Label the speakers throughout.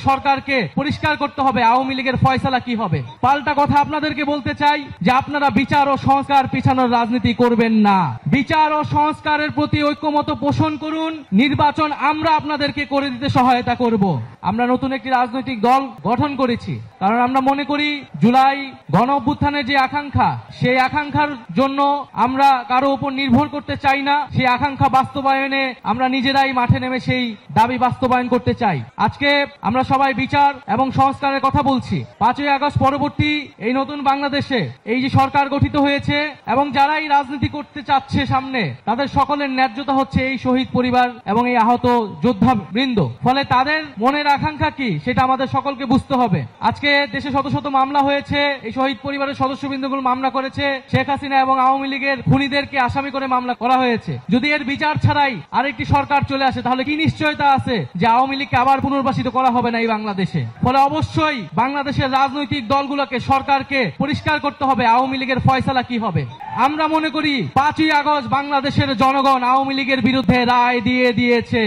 Speaker 1: সরকারকে পরিষ্কার করতে হবে আওয়ামী লীগের ফয়সালা কি হবে। পাল্টা কথা আপনাদেরকে বলতে চাই যে আপনারা বিচার ও সংস্কার পিছানোর রাজনীতি করবেন না। বিচার ও সংস্কারের প্রতি ঐক্যমত পোষণ করুন। নির্বাচন আমরা আপনাদেরকে করে দিতে সহায়তা করব। আমরা নতুন একটি রাজনৈতিক দল গঠন করেছি, কারণ আমরা মনে করি জুলাই গণ অভ্যুত্থানের যে আকাঙ্ক্ষা, সেই আকাঙ্ক্ষার জন্য আমরা কারো উপর নির্ভর করতে চাই না। সেই আকাঙ্ক্ষা বাস্তবায়নে আমরা নিজেরাই মাঠে নেমে সেই দাবি বাস্তবায়ন করতে চাই। আজকে আমরা সবাই বিচার এবং সংস্কারের কথা বলছি। 5ই আগস্ট পরবর্তী এই নতুন বাংলাদেশে এই যে সরকার গঠিত হয়েছে এবং যারা এই রাজনীতি করতে চাচ্ছে সামনে, তাদের সকলের ন্যায্যতা হচ্ছে এই শহীদ পরিবার এবং এই আহত যোদ্ধা বৃন্দ। ফলে তাদের মনের আকাঙ্ক্ষা কি সেটা আমাদের সকলকে বুঝতে হবে। আজকে দেশে শত শত মামলা হয়েছে, এই শহীদ পরিবারের সদস্যবৃন্দগুলো মামলা করেছে, শেখ হাসিনা এবং আওয়ামী লীগের খুনিদেরকে আসামি করে মামলা করা হয়েছে। যদি এর বিচার ছাড়াই আরেকটি সরকার চলে আসে, তাহলে কি নিশ্চয়তা আছে যে আওয়ামী লীগকে আবার পুনর্বাসিত করা হবে না এই বাংলাদেশে? ফলে অবশ্যই বাংলাদেশের রাজনৈতিক দলগুলোকে, সরকারকে পরিষ্কার করতে হবে আওয়ামী লীগের ফয়সালা কি হবে। আমরা মনে করি 5ই আগস্ট বাংলাদেশের জনগণ আওয়ামী লীগের বিরুদ্ধে রায় দিয়ে দিয়েছে।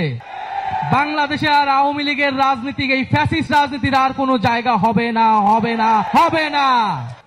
Speaker 1: বাংলাদেশে আর আওয়ামী লীগের রাজনীতি, এই ফ্যাসিস্ট রাজনীতির আর কোনো জায়গা হবে না, হবে না, হবে না।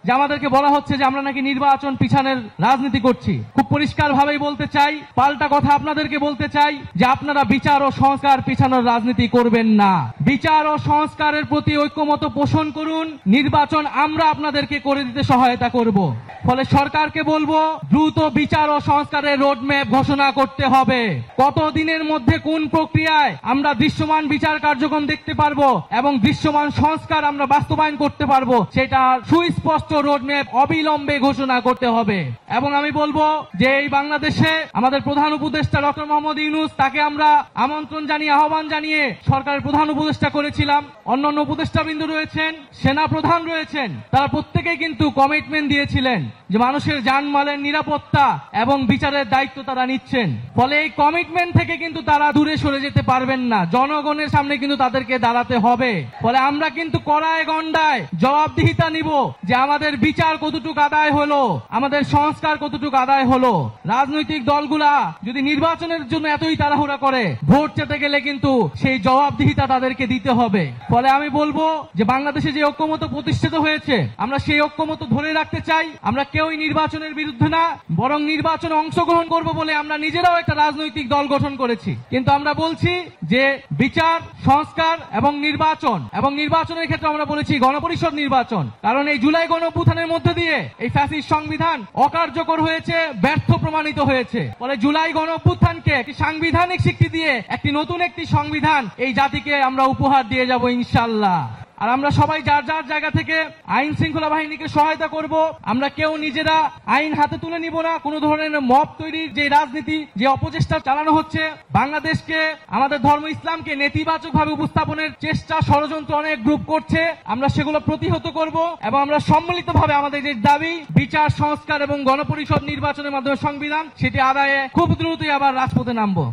Speaker 1: যে আমাদেরকে বলা হচ্ছে যে আমরা নাকি নির্বাচন পিছানোর রাজনীতি করছি, খুব পরিষ্কার ভাবেই বলতে চাই, পাল্টা কথা আপনাদেরকে বলতে চাই যে আপনারা বিচার ও সংস্কার পিছানোর রাজনীতি করবেন না। বিচার ও সংস্কারের প্রতি ঐক্যমত পোষণ করুন। নির্বাচন আমরা আপনাদেরকে করে দিতে সহায়তা করব। ফলে সরকারকে বলবো দ্রুত বিচার ও সংস্কারের রোডম্যাপ ঘোষণা করতে হবে। কত দিনের মধ্যে কোন প্রক্রিয়ায় আমরা দৃশ্যমান বিচার কার্যক্রম দেখতে পারবো এবং দৃশ্যমান সংস্কার আমরা বাস্তবায়ন করতে পারবো, সেটা সুস্পষ্ট রোডম্যাপ অবিলম্বে ঘোষণা করতে হবে। এবং আমি বলবো যে এই বাংলাদেশে আমাদের প্রধান উপদেষ্টা ডক্টর মোহাম্মদ ইউনূস, তাকে আমরা আমন্ত্রণ জানিয়ে, আহ্বান জানিয়ে সরকারের প্রধান উপদেষ্টা করেছিলাম। অন্যান্য উপদেষ্টাবৃন্দ রয়েছেন, সেনা প্রধান রয়েছেন, তারা প্রত্যেকেই কিন্তু কমিটমেন্ট দিয়েছিলেন যে মানুষের জানমালের নিরাপত্তা এবং বিচারের দায়িত্ব তারা নিচ্ছেন। ফলে এই কমিটমেন্ট থেকে কিন্তু তারা দূরে সরে যেতে পারবেন না। জনগণের সামনে কিন্তু তাদেরকে দাঁড়াতে হবে। ফলে আমরা কিন্তু কড়ায় গন্ডায় জবাবদিহিতা নিব যে আমাদের বিচার কতটুকু আদায় হলো, আমাদের সংস্কার কতটুকু আদায় হলো। রাজনৈতিক দলগুলা যদি নির্বাচনের জন্য এতই তাড়াহুড়া করে, ভোট চেতে গেলে কিন্তু সেই জবাবদিহিতা তাদেরকে দিতে হবে। ফলে আমি বলবো যে বাংলাদেশে যে ঐক্যমত প্রতিষ্ঠিত হয়েছে, আমরা সেই ঐক্যমত ধরে রাখতে চাই। আমরা কেউই নির্বাচনের বিরুদ্ধে না, বরং নির্বাচনে অংশগ্রহণ করব বলে আমরা নিজেরাও একটা রাজনৈতিক দল গঠন করেছি। কিন্তু আমরা বলছি যে বিচার, সংস্কার এবং নির্বাচনের ক্ষেত্রে আমরা বলেছি গণপরিষদ নির্বাচন। কারণ এই জুলাই গণ অভ্যুত্থানের মধ্যে দিয়ে এই ফ্যাসিস্ট সংবিধান অকার্যকর হয়েছে, ব্যর্থ প্রমাণিত হয়েছে। ফলে জুলাই গণ অভ্যুত্থানকে একটি সাংবিধানিক স্বীকৃতি দিয়ে নতুন একটি সংবিধান এই জাতিকে আমরা উপহার দিয়ে যাব ইনশাআল্লাহ। আর আমরা সবাই যার যার জায়গা থেকে আইন শৃঙ্খলা বাহিনীকে সহায়তা করব। আমরা কেউ নিজেরা আইন হাতে তুলে নিব না। কোন ধরনের মব তৈরির যে রাজনীতি, যে অপচেষ্টা চালানো হচ্ছে, বাংলাদেশকে, আমাদের ধর্ম ইসলামকে নেতিবাচক ভাবে উপস্থাপনের চেষ্টা, ষড়যন্ত্র অনেক গ্রুপ করছে, আমরা সেগুলো প্রতিহত করব এবং আমরা সম্মিলিতভাবে আমাদের যে দাবি বিচার, সংস্কার এবং গণপরিষদ নির্বাচনের মাধ্যমে সংবিধান, সেটি আদায়ে খুব দ্রুতই আবার রাজপথে নামবো।